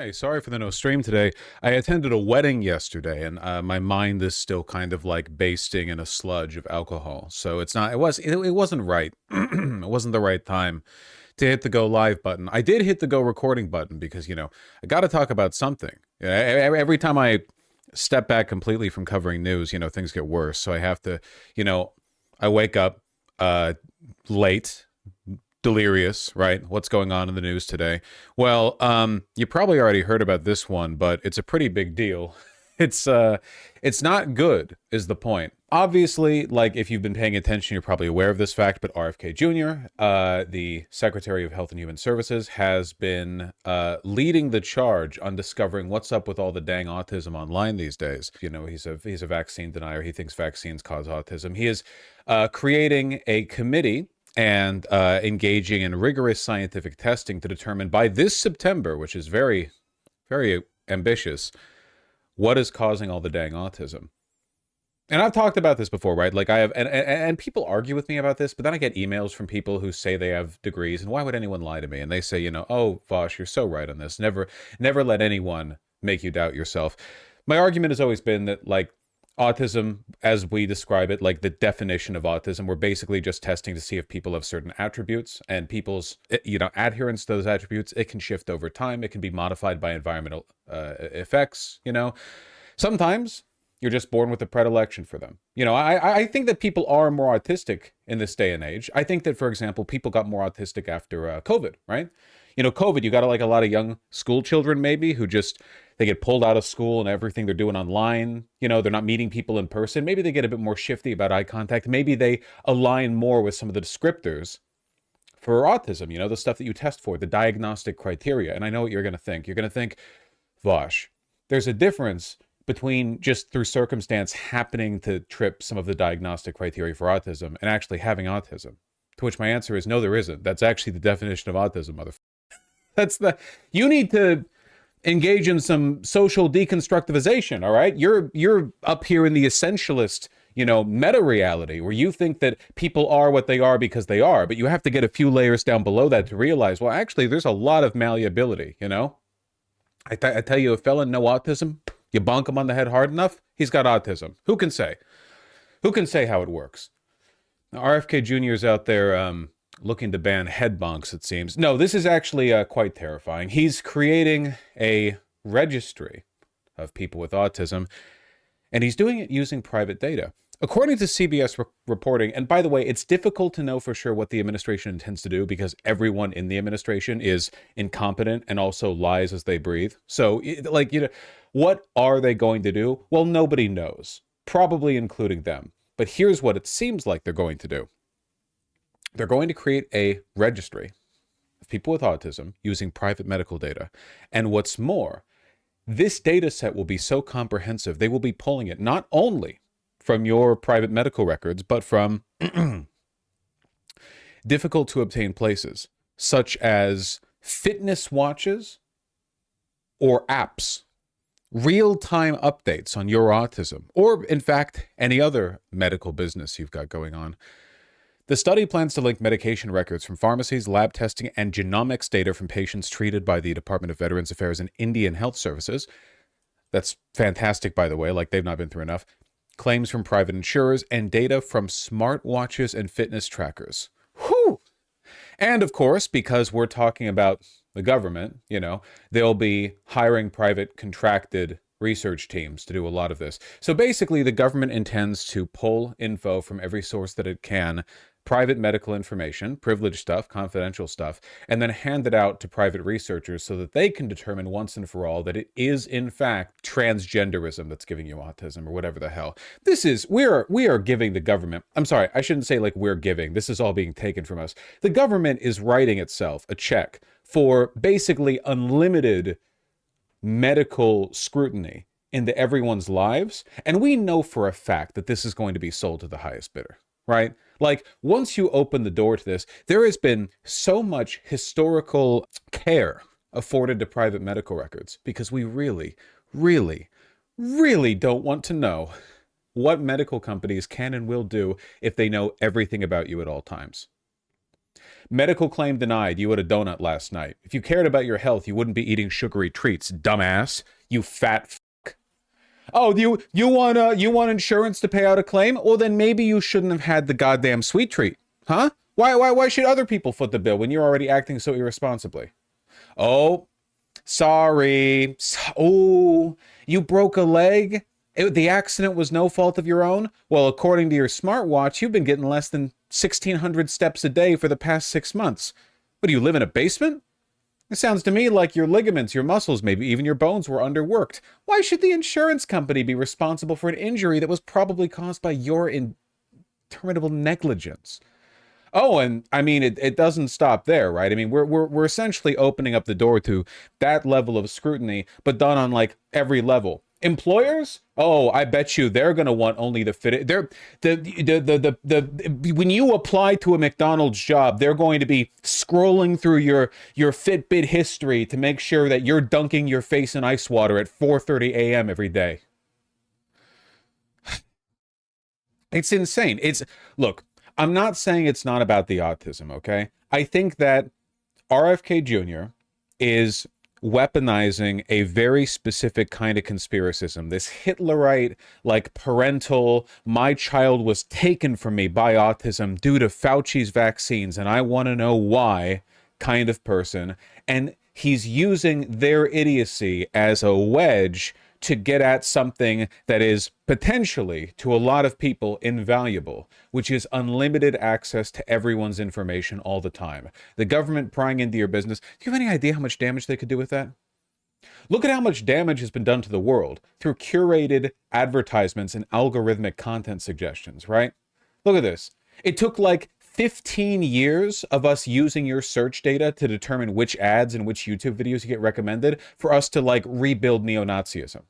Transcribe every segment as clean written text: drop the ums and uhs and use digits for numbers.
Hey, sorry for the no stream today. I attended a wedding yesterday, and my mind is still kind of like basting in a sludge of alcohol. So it's not. It wasn't right. It wasn't the right time to hit the go live button. I did hit the go recording button because I got to talk about something. Every time I step back completely from covering news, things get worse. So I have to, you know, I wake up late, delirious, right? What's going on in the news today? Well, you probably already heard about this one, but it's a pretty big deal. It's not good, is the point. Obviously, like if you've been paying attention, you're probably aware of this fact, but RFK Jr., the Secretary of Health and Human Services, has been leading the charge on discovering what's up with all the dang autism online these days. He's a vaccine denier. He thinks vaccines cause autism. He is creating a committee and engaging in rigorous scientific testing to determine by this September, which is very, very ambitious, what is causing all the dang autism. And I've talked about this before, right? Like I have, and people argue with me about this, but then I get emails from people who say they have degrees, and why would anyone lie to me? And they say, oh, Vosh, you're so right on this. Never let anyone make you doubt yourself. My argument has always been that, like, autism, as we describe it, like the definition of autism, we're basically just testing to see if people have certain attributes, and people's, adherence to those attributes, it can shift over time. It can be modified by environmental effects, Sometimes you're just born with a predilection for them. I think that people are more autistic in this day and age. I think that, for example, people got more autistic after COVID, right? COVID, you got like a lot of young school children maybe who they get pulled out of school and everything they're doing online. They're not meeting people in person. Maybe they get a bit more shifty about eye contact. Maybe they align more with some of the descriptors for autism, the stuff that you test for, the diagnostic criteria. And I know what you're going to think. You're going to think, Vosh, there's a difference between just through circumstance happening to trip some of the diagnostic criteria for autism and actually having autism. To which my answer is no, there isn't. That's actually the definition of autism, motherfucker. You need to engage in some social deconstructivization, all right? You're up here in the essentialist, meta reality where you think that people are what they are because they are, but you have to get a few layers down below that to realize, well, actually, there's a lot of malleability, I tell you, a fella no autism, you bonk him on the head hard enough, he's got autism. Who can say? Who can say how it works? Now, RFK Jr. is out there looking to ban head bonks, it seems. No, this is actually quite terrifying. He's creating a registry of people with autism, and he's doing it using private data. According to CBS reporting, and by the way, it's difficult to know for sure what the administration intends to do because everyone in the administration is incompetent and also lies as they breathe. So, what are they going to do? Well, nobody knows, probably including them. But here's what it seems like they're going to do. They're going to create a registry of people with autism using private medical data. And what's more, this data set will be so comprehensive, they will be pulling it not only from your private medical records, but from difficult to obtain places, such as fitness watches or apps, real-time updates on your autism, or in fact, any other medical business you've got going on. The study plans to link medication records from pharmacies, lab testing, and genomics data from patients treated by the Department of Veterans Affairs and Indian Health Services. That's fantastic, by the way, like they've not been through enough. Claims from private insurers, and data from smartwatches and fitness trackers. Whew! And of course, because we're talking about the government, they'll be hiring private contracted research teams to do a lot of this. So basically, the government intends to pull info from every source that it can, private medical information, privileged stuff, confidential stuff, and then hand it out to private researchers so that they can determine once and for all that it is in fact transgenderism that's giving you autism or whatever the hell. We are giving the government, I'm sorry, I shouldn't say like we're giving, this is all being taken from us. The government is writing itself a check for basically unlimited medical scrutiny into everyone's lives. And we know for a fact that this is going to be sold to the highest bidder, right? Like, once you open the door to this, there has been so much historical care afforded to private medical records because we really, really, really don't want to know what medical companies can and will do if they know everything about you at all times. Medical claim denied. You had a donut last night. If you cared about your health, you wouldn't be eating sugary treats, dumbass. You fat fuck. Oh, you want insurance to pay out a claim? Well, then maybe you shouldn't have had the goddamn sweet treat, huh? Why should other people foot the bill when you're already acting so irresponsibly? Oh, sorry. Oh, you broke a leg? The accident was no fault of your own? Well, according to your smartwatch, you've been getting less than 1,600 steps a day for the past 6 months. What, do you live in a basement? It sounds to me like your ligaments, your muscles, maybe even your bones were underworked. Why should the insurance company be responsible for an injury that was probably caused by your interminable negligence? Oh, and I mean, it doesn't stop there, right? I mean, we're essentially opening up the door to that level of scrutiny, but done on like every level. Employers? Oh, I bet you they're gonna want only the fit. They're when you apply to a McDonald's job, they're going to be scrolling through your Fitbit history to make sure that you're dunking your face in ice water at 4:30 a.m. every day. It's insane. Look, I'm not saying it's not about the autism, okay? I think that RFK Jr. is weaponizing a very specific kind of conspiracism. This Hitlerite, like parental, my child was taken from me by autism due to Fauci's vaccines, and I want to know why kind of person. And he's using their idiocy as a wedge to get at something that is potentially, to a lot of people, invaluable, which is unlimited access to everyone's information all the time. The government prying into your business. Do you have any idea how much damage they could do with that? Look at how much damage has been done to the world through curated advertisements and algorithmic content suggestions, right? Look at this. It took like 15 years of us using your search data to determine which ads and which YouTube videos you get recommended for us to like rebuild neo-Nazism.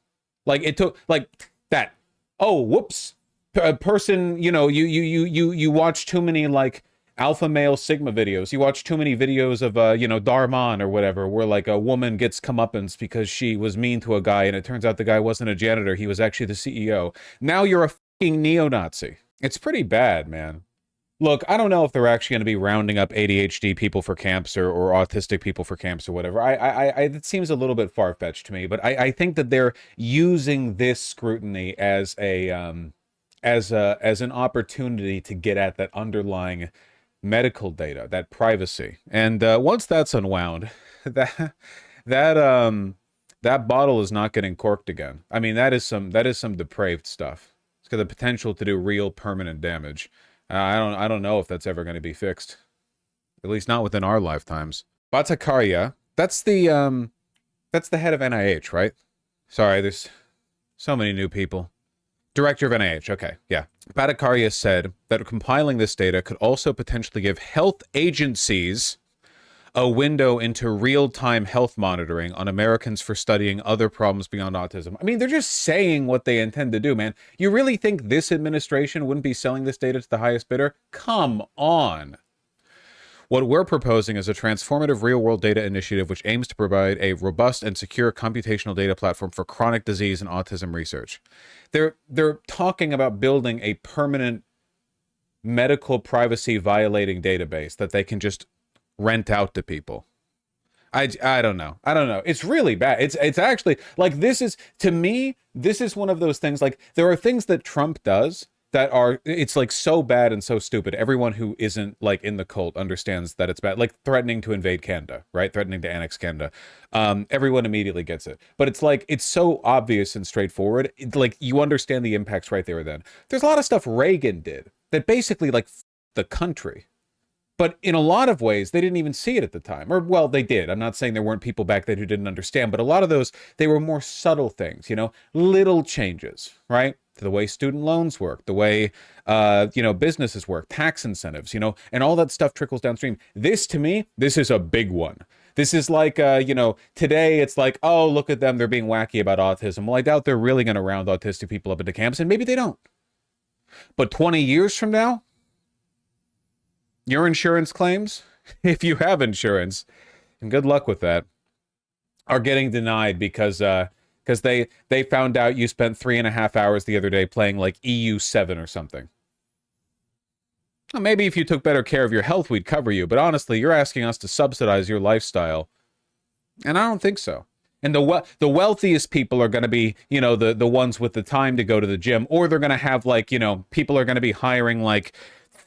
Like it took like that. Oh, whoops. A person, you watch too many like alpha male sigma videos. You watch too many videos of Darman or whatever, where like a woman gets comeuppance because she was mean to a guy and it turns out the guy wasn't a janitor, he was actually the CEO. Now you're a fucking neo-Nazi. It's pretty bad, man. Look, I don't know if they're actually going to be rounding up ADHD people for camps or autistic people for camps or whatever. It seems a little bit far-fetched to me, but I think that they're using this scrutiny as an opportunity to get at that underlying medical data, that privacy. And once that's unwound, that bottle is not getting corked again. I mean, that is some depraved stuff. It's got the potential to do real permanent damage. I don't know if that's ever going to be fixed. At least not within our lifetimes. Bhattacharya, that's the head of NIH, right? Sorry, there's so many new people. Director of NIH, okay, yeah. Bhattacharya said that compiling this data could also potentially give health agencies a window into real-time health monitoring on Americans for studying other problems beyond autism. I mean, they're just saying what they intend to do, man. You really think this administration wouldn't be selling this data to the highest bidder? Come on. What we're proposing is a transformative real-world data initiative which aims to provide a robust and secure computational data platform for chronic disease and autism research. They're talking about building a permanent medical privacy violating database that they can just rent out to people. I don't know. It's really bad. It's actually like, this is, to me, this is one of those things, like there are things that Trump does that are, it's like so bad and so stupid. Everyone who isn't like in the cult understands that it's bad, like threatening to invade Canada, right? Threatening to annex Canada. Everyone immediately gets it, but it's like, it's so obvious and straightforward. Like you understand the impacts right there and then. There's a lot of stuff Reagan did that basically like the country. But in a lot of ways, they didn't even see it at the time. Or, well, they did. I'm not saying there weren't people back then who didn't understand, but a lot of those, they were more subtle things, little changes, right? To the way student loans work, the way, businesses work, tax incentives, and all that stuff trickles downstream. This, to me, this is a big one. This is like, today it's like, oh, look at them, they're being wacky about autism. Well, I doubt they're really going to round autistic people up into camps, and maybe they don't. But 20 years from now, your insurance claims, if you have insurance, and good luck with that, are getting denied because they found out you spent 3.5 hours the other day playing like EU7 or something. Well, maybe if you took better care of your health, we'd cover you. But honestly, you're asking us to subsidize your lifestyle, and I don't think so. And the wealthiest people are going to be, the ones with the time to go to the gym, or they're going to have like, people are going to be hiring like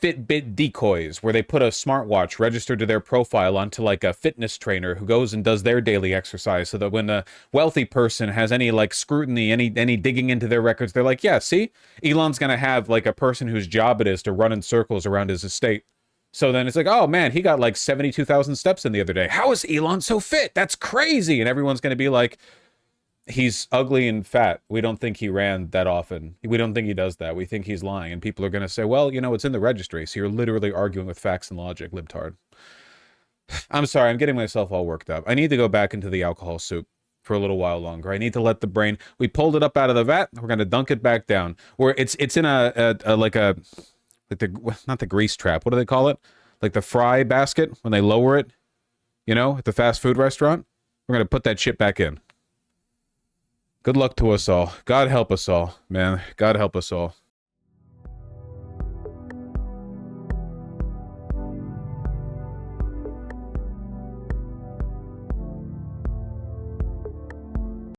Fitbit decoys where they put a smartwatch registered to their profile onto like a fitness trainer who goes and does their daily exercise, so that when a wealthy person has any like scrutiny, any digging into their records, they're like, yeah, see, Elon's going to have like a person whose job it is to run in circles around his estate. So then it's like, oh man, he got like 72,000 steps in the other day. How is Elon so fit? That's crazy. And everyone's going to be like, he's ugly and fat. We don't think he ran that often. We don't think he does that. We think he's lying. And people are going to say, well, it's in the registry. So you're literally arguing with facts and logic, libtard. I'm sorry. I'm getting myself all worked up. I need to go back into the alcohol soup for a little while longer. I need to let the brain, we pulled it up out of the vat. We're going to dunk it back down, where it's in not the grease trap. What do they call it? Like the fry basket when they lower it, at the fast food restaurant. We're going to put that shit back in. Good luck to us all. God help us all, man. God help us all.